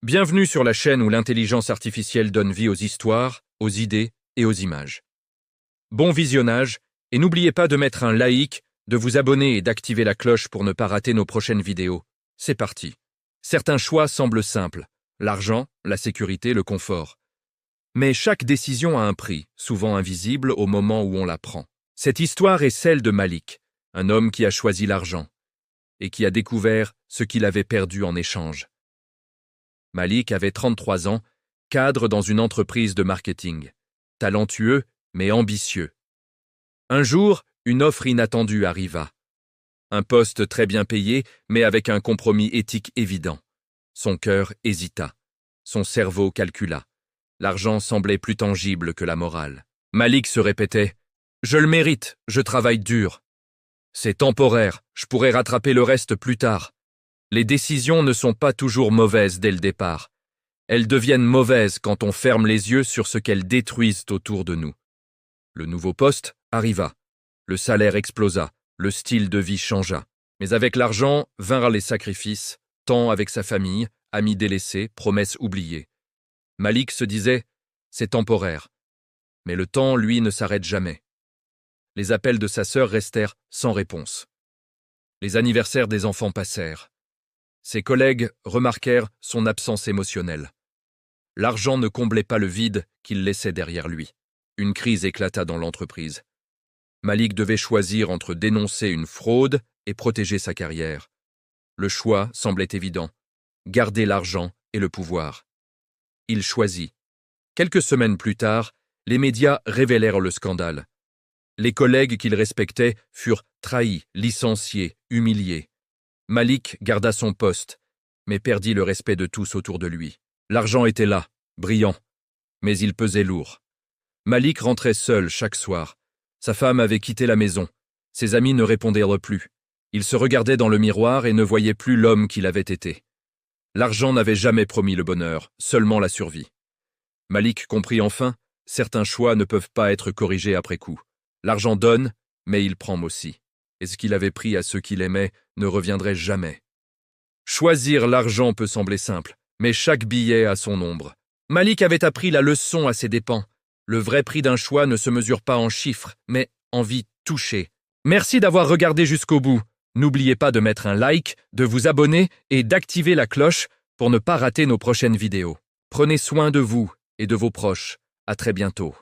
Bienvenue sur la chaîne où l'intelligence artificielle donne vie aux histoires, aux idées et aux images. Bon visionnage, et n'oubliez pas de mettre un like, de vous abonner et d'activer la cloche pour ne pas rater nos prochaines vidéos. C'est parti. Certains choix semblent simples, l'argent, la sécurité, le confort. Mais chaque décision a un prix, souvent invisible au moment où on la prend. Cette histoire est celle de Malik, un homme qui a choisi l'argent et qui a découvert ce qu'il avait perdu en échange. Malik avait 33 ans, cadre dans une entreprise de marketing. Talentueux, mais ambitieux. Un jour, une offre inattendue arriva. Un poste très bien payé, mais avec un compromis éthique évident. Son cœur hésita. Son cerveau calcula. L'argent semblait plus tangible que la morale. Malik se répétait « Je le mérite, je travaille dur. C'est temporaire, je pourrai rattraper le reste plus tard. » Les décisions ne sont pas toujours mauvaises dès le départ. Elles deviennent mauvaises quand on ferme les yeux sur ce qu'elles détruisent autour de nous. Le nouveau poste arriva. Le salaire explosa. Le style de vie changea. Mais avec l'argent vinrent les sacrifices, temps avec sa famille, amis délaissés, promesses oubliées. Malik se disait « C'est temporaire ». Mais le temps, lui, ne s'arrête jamais. Les appels de sa sœur restèrent sans réponse. Les anniversaires des enfants passèrent. Ses collègues remarquèrent son absence émotionnelle. L'argent ne comblait pas le vide qu'il laissait derrière lui. Une crise éclata dans l'entreprise. Malik devait choisir entre dénoncer une fraude et protéger sa carrière. Le choix semblait évident. Garder l'argent et le pouvoir. Il choisit. Quelques semaines plus tard, les médias révélèrent le scandale. Les collègues qu'il respectait furent trahis, licenciés, humiliés. Malik garda son poste, mais perdit le respect de tous autour de lui. L'argent était là, brillant, mais il pesait lourd. Malik rentrait seul chaque soir. Sa femme avait quitté la maison. Ses amis ne répondirent plus. Il se regardait dans le miroir et ne voyait plus l'homme qu'il avait été. L'argent n'avait jamais promis le bonheur, seulement la survie. Malik comprit enfin, certains choix ne peuvent pas être corrigés après coup. L'argent donne, mais il prend aussi. Et ce qu'il avait pris à ceux qu'il aimait ne reviendrait jamais. Choisir l'argent peut sembler simple, mais chaque billet a son ombre. Malik avait appris la leçon à ses dépens. Le vrai prix d'un choix ne se mesure pas en chiffres, mais en vie touchée. Merci d'avoir regardé jusqu'au bout. N'oubliez pas de mettre un like, de vous abonner et d'activer la cloche pour ne pas rater nos prochaines vidéos. Prenez soin de vous et de vos proches. À très bientôt.